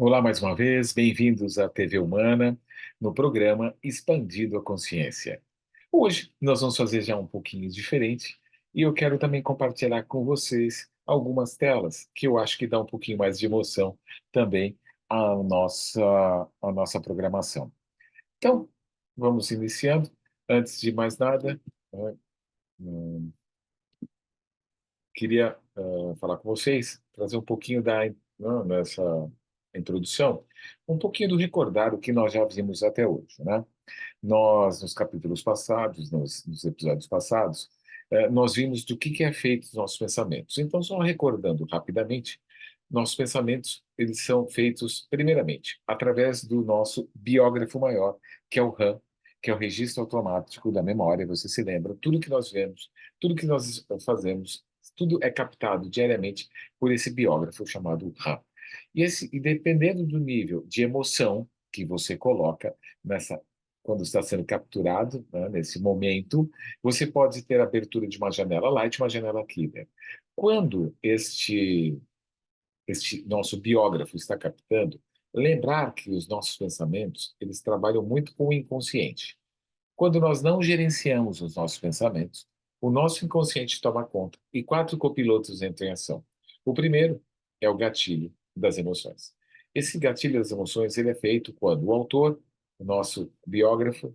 Olá mais uma vez, bem-vindos à TV Humana, no programa Expandindo a Consciência. Hoje nós vamos fazer já um pouquinho diferente e eu quero também compartilhar com vocês algumas telas que eu acho que dá um pouquinho mais de emoção também à nossa programação. Então, vamos iniciando. Antes de mais nada, né, queria falar com vocês, trazer um pouquinho nessa introdução, um pouquinho do recordar o que nós já vimos até hoje, né? Nós, nos capítulos passados, nos episódios passados, nós vimos do que é feito os nossos pensamentos. Então, só recordando rapidamente, nossos pensamentos, eles são feitos, primeiramente, através do nosso biógrafo maior, que é o RAM, que é o registro automático da memória. Você se lembra, tudo que nós vemos, tudo que nós fazemos, tudo é captado diariamente por esse biógrafo chamado RAM. E dependendo do nível de emoção que você coloca nessa quando está sendo capturado, né, nesse momento, você pode ter a abertura de uma janela light e uma janela killer. Quando este nosso biógrafo está captando, lembrar que os nossos pensamentos, eles trabalham muito com o inconsciente. Quando nós não gerenciamos os nossos pensamentos, o nosso inconsciente toma conta e quatro copilotos entram em ação. O primeiro é o gatilho das emoções. Esse gatilho das emoções ele é feito quando o autor, o nosso biógrafo,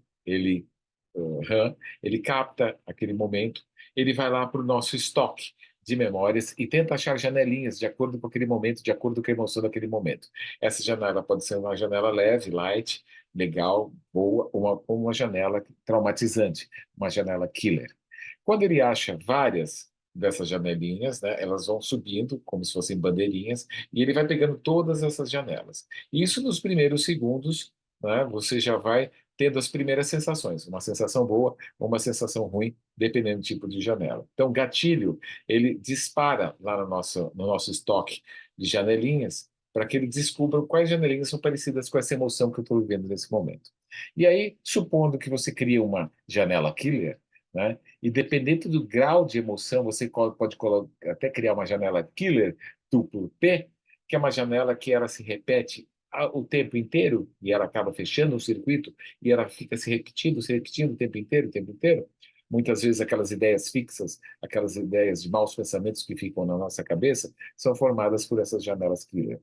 RAM, ele capta aquele momento, ele vai lá para o nosso estoque de memórias e tenta achar janelinhas de acordo com aquele momento, de acordo com a emoção daquele momento. Essa janela pode ser uma janela leve, light, legal, boa, uma janela traumatizante, uma janela killer. Quando ele acha várias dessas janelinhas, né, elas vão subindo como se fossem bandeirinhas, e ele vai pegando todas essas janelas. Isso nos primeiros segundos, né, você já vai tendo as primeiras sensações, uma sensação boa ou uma sensação ruim, dependendo do tipo de janela. Então, gatilho, ele dispara lá no nosso estoque de janelinhas, para que ele descubra quais janelinhas são parecidas com essa emoção que eu estou vivendo nesse momento. E aí, supondo que você cria uma janela killer, né? E dependendo do grau de emoção, você pode até criar uma janela killer duplo P, que é uma janela que ela se repete o tempo inteiro e ela acaba fechando o circuito e ela fica se repetindo o tempo inteiro, o tempo inteiro. Muitas vezes aquelas ideias fixas, aquelas ideias de maus pensamentos que ficam na nossa cabeça, são formadas por essas janelas killer.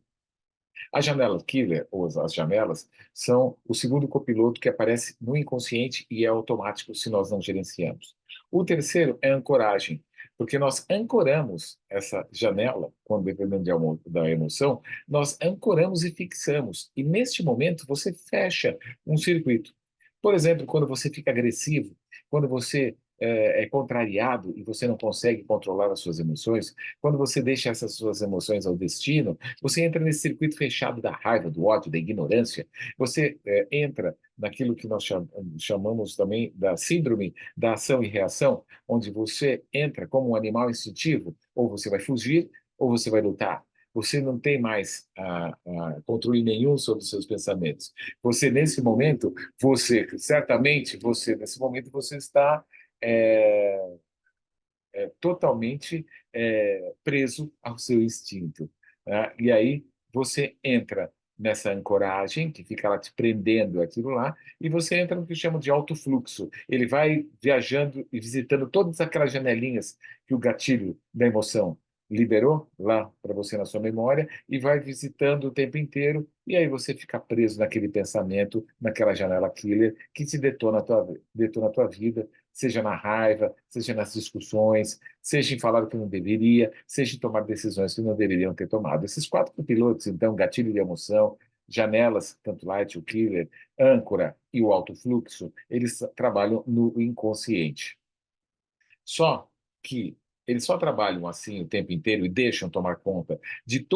A janela killer, ou as janelas, são o segundo copiloto que aparece no inconsciente e é automático se nós não gerenciamos. O terceiro é a ancoragem, porque nós ancoramos essa janela, quando dependendo da emoção, nós ancoramos e fixamos. E neste momento você fecha um circuito. Por exemplo, quando você fica agressivo, quando você é contrariado e você não consegue controlar as suas emoções, quando você deixa essas suas emoções ao destino, você entra nesse circuito fechado da raiva, do ódio, da ignorância. Você entra naquilo que nós chamamos também da síndrome da ação e reação, onde você entra como um animal instintivo, ou você vai fugir, ou você vai lutar. Você não tem mais controle nenhum sobre os seus pensamentos. Você, nesse momento, nesse momento, você está é, totalmente preso ao seu instinto, né? E aí você entra nessa ancoragem, que fica lá te prendendo aquilo lá, e você entra no que chama de alto fluxo. Ele vai viajando e visitando todas aquelas janelinhas que o gatilho da emoção liberou lá para você na sua memória e vai visitando o tempo inteiro, e aí você fica preso naquele pensamento, naquela janela killer que te detona a tua vida, seja na raiva, seja nas discussões, seja em falar o que não deveria, seja em tomar decisões que não deveriam ter tomado. Esses quatro pilotos, então, gatilho de emoção, janelas, tanto light, o killer, âncora e o alto fluxo, eles trabalham no inconsciente. Só que eles só trabalham assim o tempo inteiro e deixam tomar conta de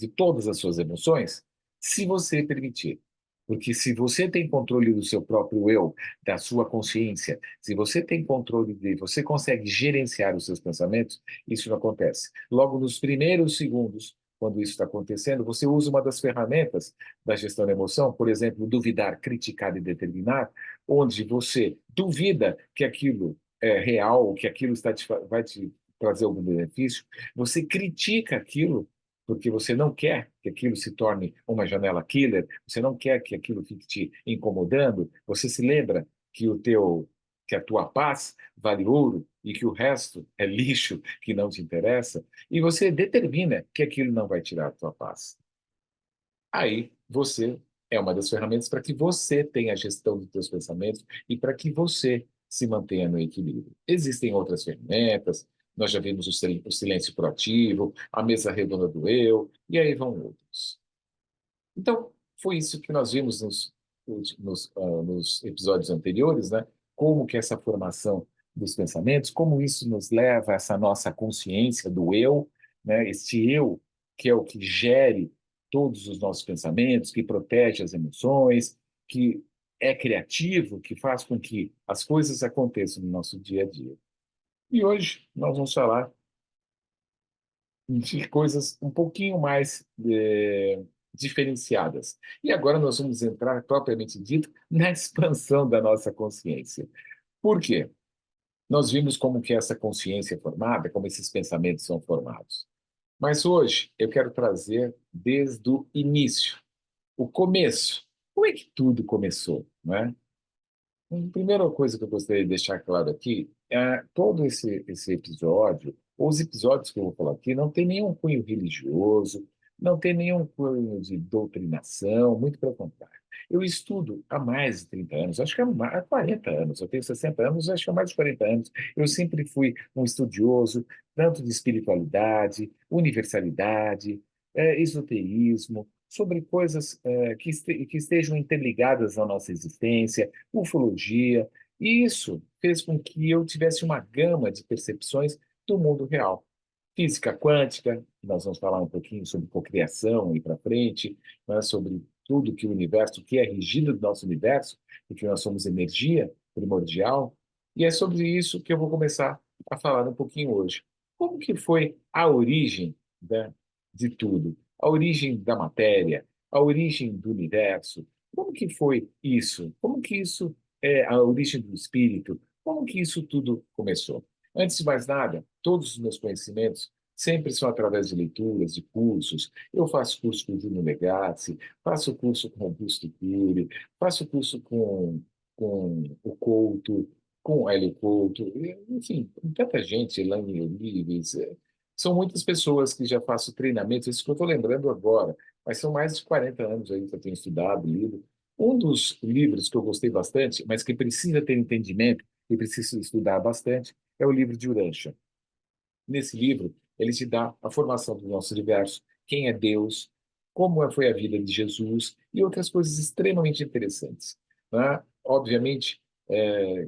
todas as suas emoções se você permitir. Porque se você tem controle do seu próprio eu, da sua consciência, se você tem controle você consegue gerenciar os seus pensamentos, isso não acontece. Logo nos primeiros segundos, quando isso está acontecendo, você usa uma das ferramentas da gestão da emoção, por exemplo, duvidar, criticar e determinar, onde você duvida que aquilo real, que aquilo vai te trazer algum benefício, você critica aquilo porque você não quer que aquilo se torne uma janela killer, você não quer que aquilo fique te incomodando, você se lembra que a tua paz vale ouro e que o resto é lixo que não te interessa, e você determina que aquilo não vai tirar a tua paz. Aí você é uma das ferramentas para que você tenha a gestão dos seus pensamentos e para que você se mantenha no equilíbrio. Existem outras ferramentas, nós já vimos o silêncio proativo, a mesa redonda do eu, e aí vão outros. Então, foi isso que nós vimos nos episódios anteriores, né? Como que essa formação dos pensamentos, como isso nos leva a essa nossa consciência do eu, né? Este eu que é o que gere todos os nossos pensamentos, que protege as emoções, que é criativo, que faz com que as coisas aconteçam no nosso dia a dia. E hoje nós vamos falar de coisas um pouquinho mais diferenciadas. E agora nós vamos entrar, propriamente dito, na expansão da nossa consciência. Por quê? Nós vimos como que essa consciência é formada, como esses pensamentos são formados. Mas hoje eu quero trazer desde o início, o começo. Como é que tudo começou, não é? A primeira coisa que eu gostaria de deixar claro aqui é todo esse episódio, ou os episódios que eu vou falar aqui, não tem nenhum cunho religioso, não tem nenhum cunho de doutrinação, muito pelo contrário. Eu estudo há mais de 30 anos, acho que há 40 anos, eu tenho 60 anos, acho que há mais de 40 anos. Eu sempre fui um estudioso, tanto de espiritualidade, universalidade, esoterismo, sobre coisas que estejam interligadas à nossa existência, ufologia, e isso fez com que eu tivesse uma gama de percepções do mundo real. Física quântica, nós vamos falar um pouquinho sobre cocriação e para frente, né, sobre tudo que o universo, que é regido do nosso universo, e que nós somos energia primordial, e é sobre isso que eu vou começar a falar um pouquinho hoje. Como que foi a origem, né, de tudo? A origem da matéria, a origem do universo, como que foi isso? Como que isso é a origem do espírito? Como que isso tudo começou? Antes de mais nada, todos os meus conhecimentos sempre são através de leituras, de cursos. Eu faço curso com o Júnior Legazzi, faço curso com Augusto Cury, faço curso com o Couto, com o Hélio Couto, enfim, com tanta gente, Elaine Olives. São muitas pessoas que já faço treinamentos, isso que eu estou lembrando agora, mas são mais de 40 anos aí que eu tenho estudado, lido. Um dos livros que eu gostei bastante, mas que precisa ter entendimento e precisa estudar bastante, é o livro de Urantia. Nesse livro, ele te dá a formação do nosso universo, quem é Deus, foi a vida de Jesus e outras coisas extremamente interessantes, né? Obviamente,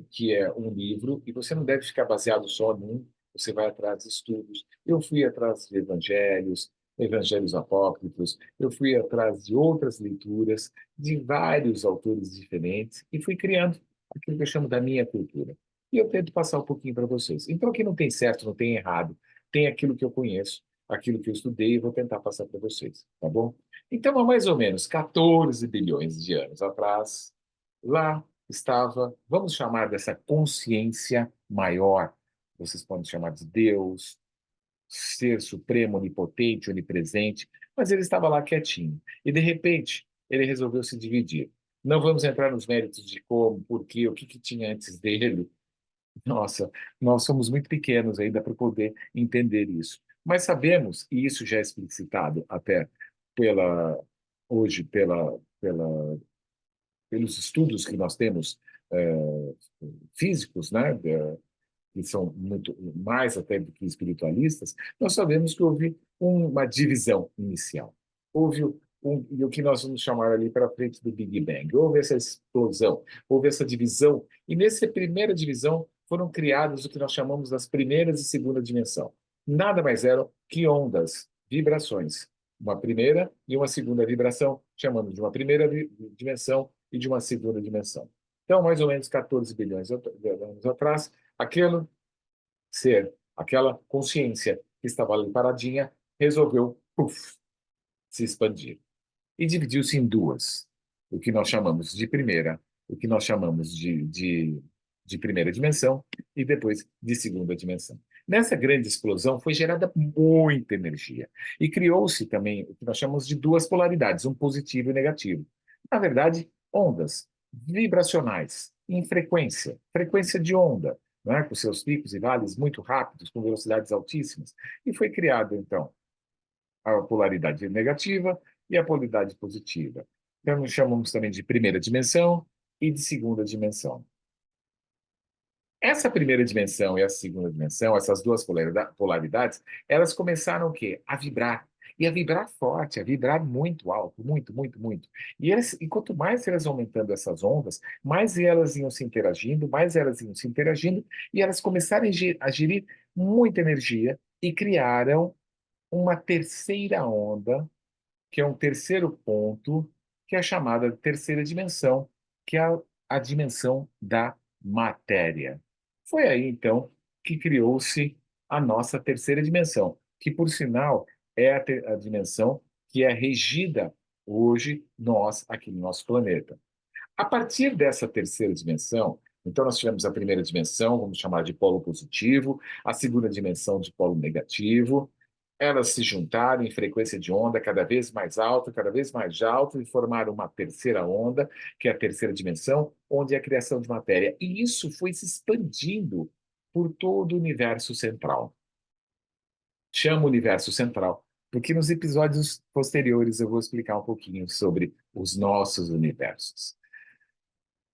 que é um livro e você não deve ficar baseado só num, você vai atrás de estudos. Eu fui atrás de evangelhos, evangelhos apócrifos, eu fui atrás de outras leituras de vários autores diferentes e fui criando aquilo que eu chamo da minha cultura. E eu tento passar um pouquinho para vocês. Então, aqui não tem certo, não tem errado. Tem aquilo que eu conheço, aquilo que eu estudei e vou tentar passar para vocês, tá bom? Então, há mais ou menos 14 bilhões de anos atrás, lá estava, vamos chamar dessa consciência maior, vocês podem chamar de Deus, ser supremo, onipotente, onipresente, mas ele estava lá quietinho. E, de repente, ele resolveu se dividir. Não vamos entrar nos méritos de como, por quê, o que, que tinha antes dele, nossa, nós somos muito pequenos ainda para poder entender isso. Mas sabemos, e isso já é explicitado até pela, hoje pelos estudos que nós temos físicos, né, que são muito mais até do que espiritualistas, nós sabemos que houve uma divisão inicial. Houve e o que nós vamos chamar ali para frente do Big Bang. Houve essa explosão, houve essa divisão, e nessa primeira divisão foram criadas o que nós chamamos das primeiras e segunda dimensão. Nada mais eram que ondas, vibrações. Uma primeira e uma segunda vibração, chamando de uma primeira dimensão e de uma segunda dimensão. Então, mais ou menos 14 bilhões de anos atrás, aquele ser, aquela consciência que estava ali paradinha, resolveu se expandir. E dividiu-se em duas. O que nós chamamos de primeira, o que nós chamamos de primeira dimensão e depois de segunda dimensão. Nessa grande explosão foi gerada muita energia e criou-se também o que nós chamamos de duas polaridades, um positivo e negativo. Na verdade, ondas vibracionais em frequência, frequência de onda, né, com seus picos e vales muito rápidos, com velocidades altíssimas. E foi criado, então, a polaridade negativa e a polaridade positiva. Então, nós chamamos também de primeira dimensão e de segunda dimensão. Essa primeira dimensão e a segunda dimensão, essas duas polaridades, elas começaram o quê? A vibrar. E a vibrar forte, a vibrar muito alto, muito, muito, muito. E quanto mais elas aumentando essas ondas, mais elas iam se interagindo, mais elas iam se interagindo, e elas começaram a gerir muita energia e criaram uma terceira onda, que é um terceiro ponto, que é chamada de terceira dimensão, que é a dimensão da matéria. Foi aí, então, que criou-se a nossa terceira dimensão, que, por sinal, é a dimensão que é regida hoje, nós, aqui no nosso planeta. A partir dessa terceira dimensão, então nós tivemos a primeira dimensão, vamos chamar de polo positivo, a segunda dimensão de polo negativo. Elas se juntaram em frequência de onda cada vez mais alta, e formaram uma terceira onda, que é a terceira dimensão, onde é a criação de matéria. E isso foi se expandindo por todo o universo central. Chamo universo central, porque nos episódios posteriores eu vou explicar um pouquinho sobre os nossos universos.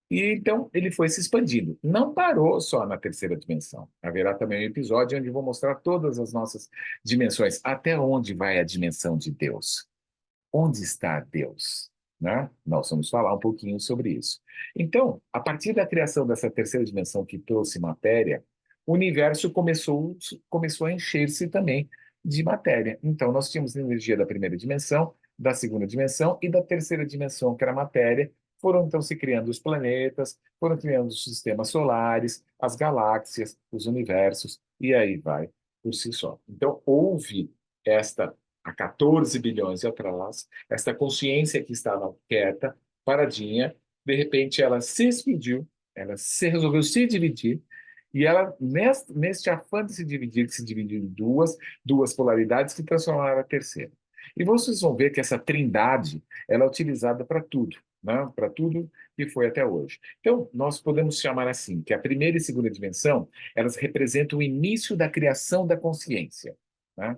E então ele foi se expandindo. Não parou só na terceira dimensão. Haverá também um episódio onde eu vou mostrar todas as nossas dimensões. Até onde vai a dimensão de Deus? Onde está Deus? Né? Nós vamos falar um pouquinho sobre isso. Então, a partir da criação dessa terceira dimensão que trouxe matéria, o universo começou a encher-se também de matéria. Então, nós tínhamos energia da primeira dimensão, da segunda dimensão e da terceira dimensão, que era a matéria. Foram então se criando os planetas, foram criando os sistemas solares, as galáxias, os universos, e aí vai por si só. Então, houve esta, há 14 bilhões atrás, esta consciência que estava quieta, paradinha, de repente ela se explodiu, resolveu se dividir, e ela, neste afã de se dividir, que se dividiu em duas polaridades que transformaram a terceira. E vocês vão ver que essa trindade ela é utilizada para tudo, né? Para tudo que foi até hoje. Então, nós podemos chamar assim, que a primeira e segunda dimensão, elas representam o início da criação da consciência, né?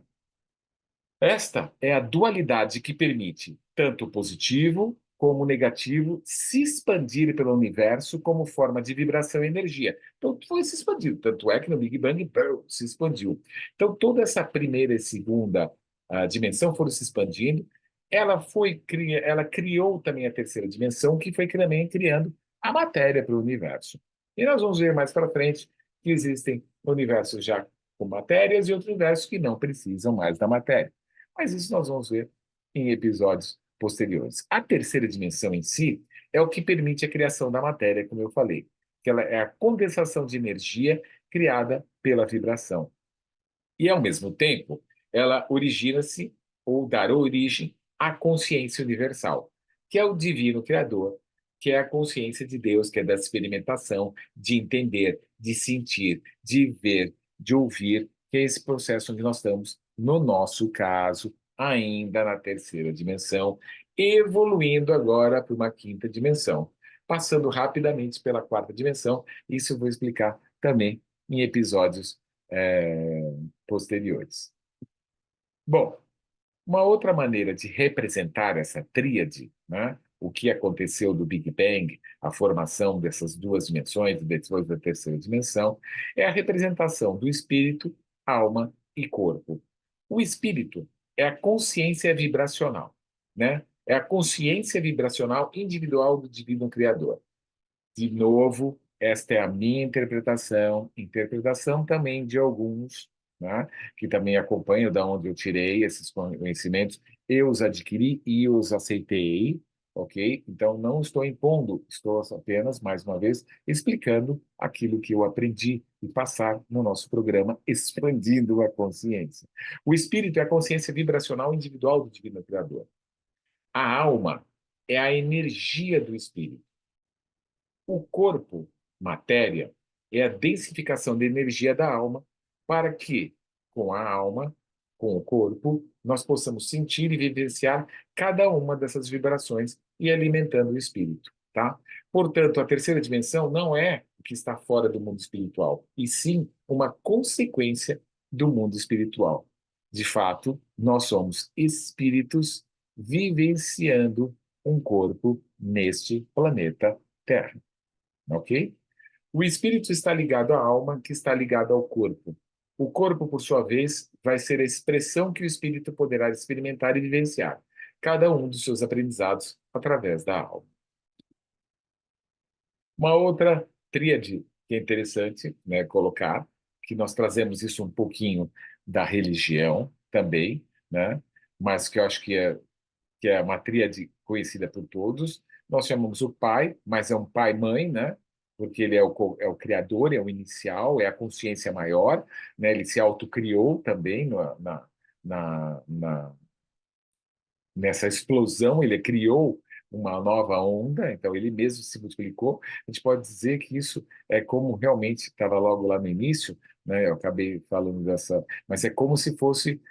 Esta é a dualidade que permite tanto o positivo como o negativo se expandir pelo universo como forma de vibração e energia. Então, foi se expandindo. Tanto é que no Big Bang se expandiu. Então, toda essa primeira e segunda dimensão foram se expandindo. Ela criou também a terceira dimensão, que foi também criando a matéria para o universo. E nós vamos ver mais para frente que existem universos já com matérias e outros universos que não precisam mais da matéria. Mas isso nós vamos ver em episódios posteriores. A terceira dimensão em si é o que permite a criação da matéria, como eu falei, que ela é a condensação de energia criada pela vibração. E, ao mesmo tempo, ela origina-se ou dar origem à consciência universal, que é o divino criador, que é a consciência de Deus, que é da experimentação, de entender, de sentir, de ver, de ouvir, que é esse processo onde nós estamos, no nosso caso, ainda na terceira dimensão, evoluindo agora para uma quinta dimensão, passando rapidamente pela quarta dimensão. Isso eu vou explicar também em episódios posteriores. Bom, uma outra maneira de representar essa tríade, né, o que aconteceu do Big Bang, a formação dessas duas dimensões, depois da terceira dimensão, é a representação do espírito, alma e corpo. O espírito é a consciência vibracional, né? É a consciência vibracional individual do divino criador. De novo, esta é a minha interpretação também de alguns, né, que também acompanham da onde eu tirei esses conhecimentos, eu os adquiri e os aceitei, ok? Então, não estou impondo, estou apenas, mais uma vez, explicando aquilo que eu aprendi e passar no nosso programa Expandindo a Consciência. O espírito é a consciência vibracional individual do Divino Criador. A alma é a energia do espírito. O corpo, matéria, é a densificação da energia da alma para que, com a alma, com o corpo, nós possamos sentir e vivenciar cada uma dessas vibrações e alimentando o espírito, tá? Portanto, a terceira dimensão não é o que está fora do mundo espiritual, e sim uma consequência do mundo espiritual. De fato, nós somos espíritos vivenciando um corpo neste planeta Terra, ok? O espírito está ligado à alma, que está ligada ao corpo. O corpo, por sua vez, vai ser a expressão que o espírito poderá experimentar e vivenciar, cada um dos seus aprendizados através da alma. Uma outra tríade que é interessante, né, colocar, que nós trazemos isso um pouquinho da religião também, né, mas que eu acho que é uma tríade conhecida por todos. Nós chamamos o pai, mas é um pai-mãe, né? Porque ele é o criador, é o inicial, é a consciência maior, né? Ele se autocriou também na, na, nessa explosão, ele criou uma nova onda, então ele mesmo se multiplicou. A gente pode dizer que isso é como realmente estava logo lá no início, né? Eu acabei falando dessa, mas é como se fosse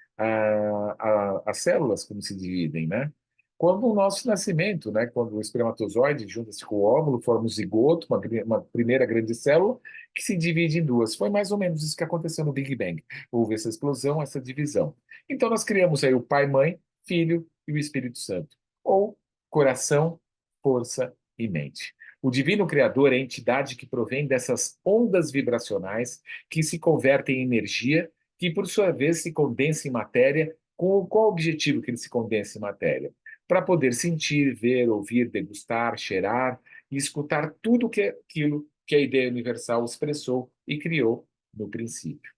as células como se dividem, né? Quando o nosso nascimento, né? Quando o espermatozoide junta-se com o óvulo, forma um zigoto, uma primeira grande célula que se divide em duas. Foi mais ou menos isso que aconteceu no Big Bang. Houve essa explosão, essa divisão. Então nós criamos aí o pai, mãe, filho e o Espírito Santo, ou coração, força e mente. O Divino Criador é a entidade que provém dessas ondas vibracionais que se convertem em energia, que por sua vez se condensa em matéria. Com qual objetivo que ele se condensa em matéria? Para poder sentir, ver, ouvir, degustar, cheirar e escutar tudo que aquilo que a ideia universal expressou e criou no princípio.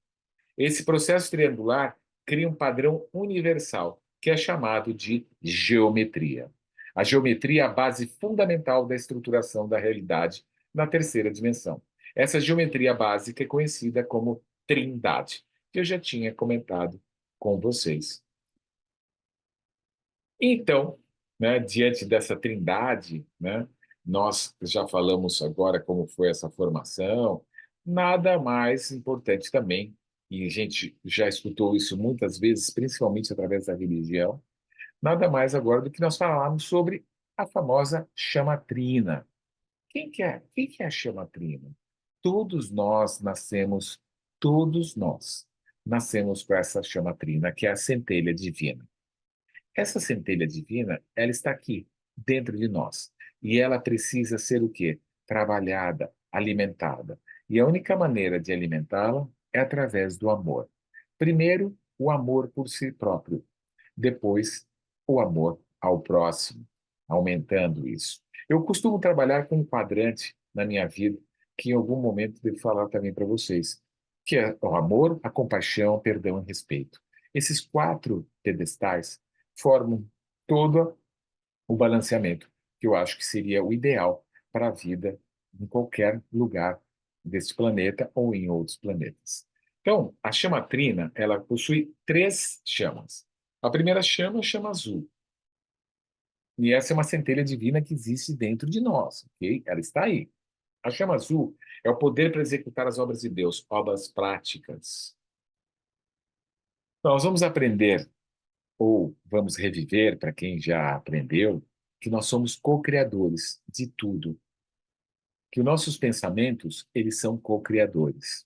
Esse processo triangular cria um padrão universal, que é chamado de geometria. A geometria é a base fundamental da estruturação da realidade na terceira dimensão. Essa geometria básica é conhecida como trindade, que eu já tinha comentado com vocês. Então, né, diante dessa trindade, né, nós já falamos agora como foi essa formação, nada mais importante também, e a gente já escutou isso muitas vezes, principalmente através da religião, nada mais agora do que nós falarmos sobre a famosa chamatrina. Quem que é a chamatrina? Todos nós nascemos, todos nós nascemos com essa chamatrina, que é a centelha divina. Essa centelha divina, ela está aqui, dentro de nós. E ela precisa ser o quê? Trabalhada, alimentada. E a única maneira de alimentá-la é através do amor. Primeiro, o amor por si próprio. Depois, o amor ao próximo, aumentando isso. Eu costumo trabalhar com um quadrante na minha vida, que em algum momento devo falar também para vocês, que é o amor, a compaixão, perdão e respeito. Esses quatro pedestais formam todo o balanceamento, que eu acho que seria o ideal para a vida em qualquer lugar desse planeta ou em outros planetas. Então, a chamatrina, ela possui três chamas. A primeira chama é a chama azul. E essa é uma centelha divina que existe dentro de nós, ok? Ela está aí. A chama azul é o poder para executar as obras de Deus, obras práticas. Então, nós vamos aprender ou vamos reviver, para quem já aprendeu, que nós somos co-criadores de tudo, que os nossos pensamentos, eles são co-criadores.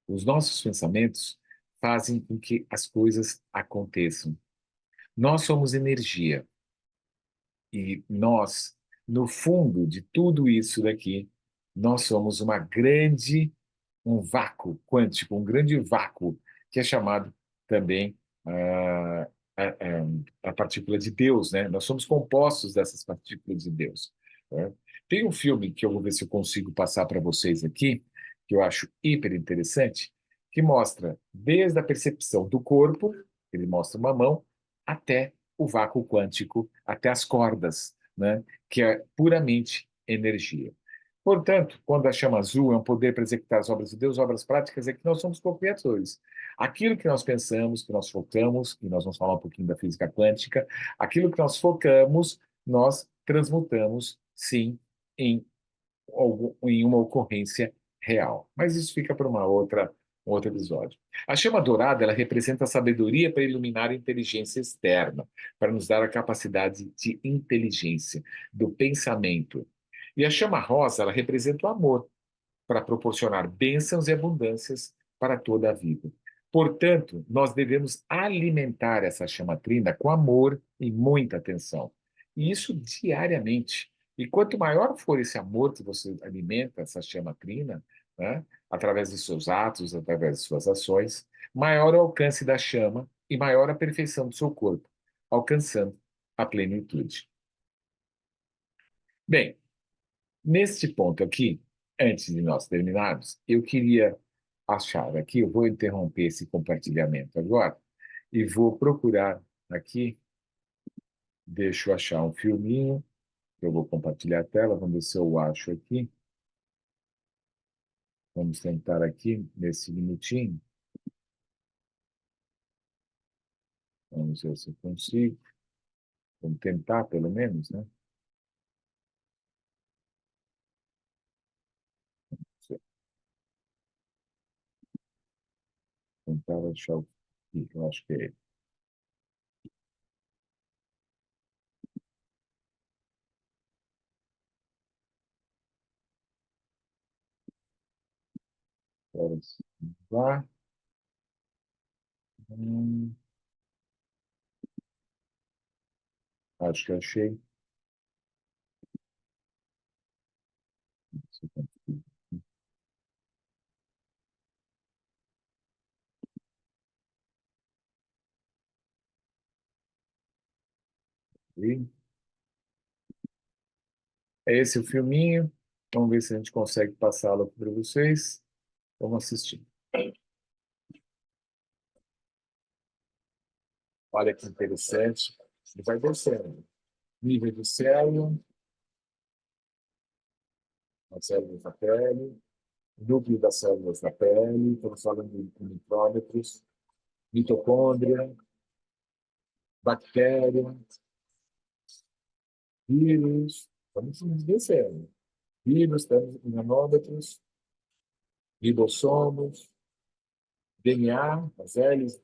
Os nossos pensamentos fazem com que as coisas aconteçam. Nós somos energia e nós, no fundo de tudo isso daqui, nós somos um vácuo quântico, um grande vácuo, que é chamado também a partícula de Deus, né? Nós somos compostos dessas partículas de Deus. Né? Tem um filme que eu vou ver se eu consigo passar para vocês aqui, que eu acho hiper interessante, que mostra desde a percepção do corpo, ele mostra uma mão, até o vácuo quântico, até as cordas, né? Que é puramente energia. Portanto, quando a chama azul é um poder para executar as obras de Deus, obras práticas, é que nós somos co-criadores. Aquilo que nós pensamos, que nós focamos, e nós vamos falar um pouquinho da física quântica, aquilo que nós focamos, nós transmutamos, sim, em, em uma ocorrência real. Mas isso fica para uma outra um outro episódio. A chama dourada, ela representa a sabedoria para iluminar a inteligência externa, para nos dar a capacidade de inteligência, do pensamento. E a chama rosa, ela representa o amor, para proporcionar bênçãos e abundâncias para toda a vida. Portanto, nós devemos alimentar essa chama trina com amor e muita atenção. E isso diariamente. E quanto maior for esse amor que você alimenta essa chama trina, né, através dos seus atos, através de suas ações, maior o alcance da chama e maior a perfeição do seu corpo, alcançando a plenitude. Bem, neste ponto aqui, antes de nós terminarmos, eu queria achar aqui, eu vou interromper esse compartilhamento agora e vou procurar aqui, deixa eu achar um filminho, eu vou compartilhar a tela, vamos ver se eu acho aqui. Vamos tentar aqui, nesse minutinho. Vamos ver se eu consigo. Vamos tentar, pelo menos, né? Tentar achar o que eu acho que é ele. Lá. Hum, acho que achei. Se eu consigo abrir. É esse o filminho. Vamos ver se a gente consegue passá-lo aqui para vocês. Vamos assistir. Olha que interessante. Ele vai descendo. Nível do célula, as células da pele, núcleo das células da pele, estamos falando de micrômetros, mitocôndria, bactéria, vírus, vamos descendo. Vírus, temos nanômetros, ribossomos, DNA, as hélices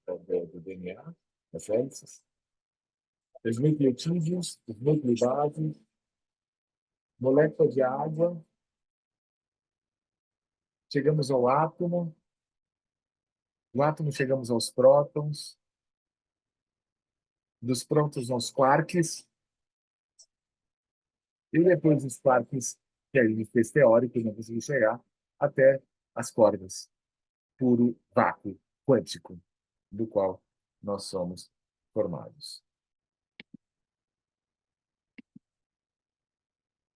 do DNA, as hélices, os nucleotídeos, os nucleobases, molécula de água, chegamos ao átomo, do átomo chegamos aos prótons, dos prótons aos quarks, e depois dos quarks, que a gente fez teórico, não conseguiu chegar, até as cordas, puro vácuo quântico, do qual nós somos formados.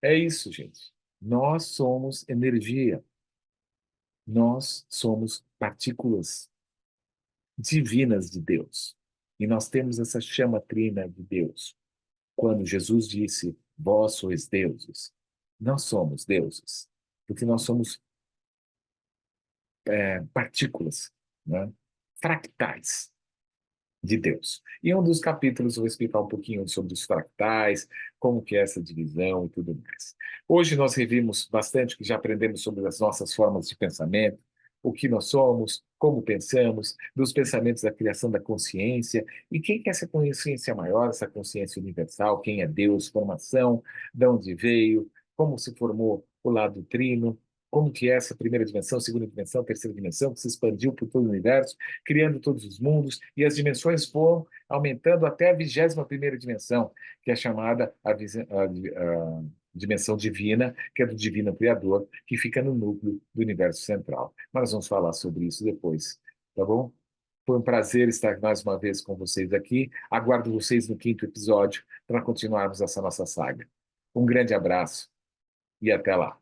É isso, gente. Nós somos energia. Nós somos partículas divinas de Deus. E nós temos essa chama trina de Deus. Quando Jesus disse, vós sois deuses, nós somos deuses, porque nós somos partículas, né? Fractais de Deus. E em um dos capítulos eu vou explicar um pouquinho sobre os fractais, como que é essa divisão e tudo mais. Hoje nós revimos bastante, que já aprendemos sobre as nossas formas de pensamento, o que nós somos, como pensamos, dos pensamentos da criação da consciência, e quem que é essa consciência maior, essa consciência universal, quem é Deus, formação, de onde veio, como se formou o lado trino, como que é essa primeira dimensão, segunda dimensão, terceira dimensão, que se expandiu por todo o universo, criando todos os mundos, e as dimensões foram aumentando até a 21ª dimensão, que é chamada a dimensão divina, que é do divino criador, que fica no núcleo do universo central. Mas nós vamos falar sobre isso depois, tá bom? Foi um prazer estar mais uma vez com vocês aqui. Aguardo vocês no 5º episódio para continuarmos essa nossa saga. Um grande abraço e até lá.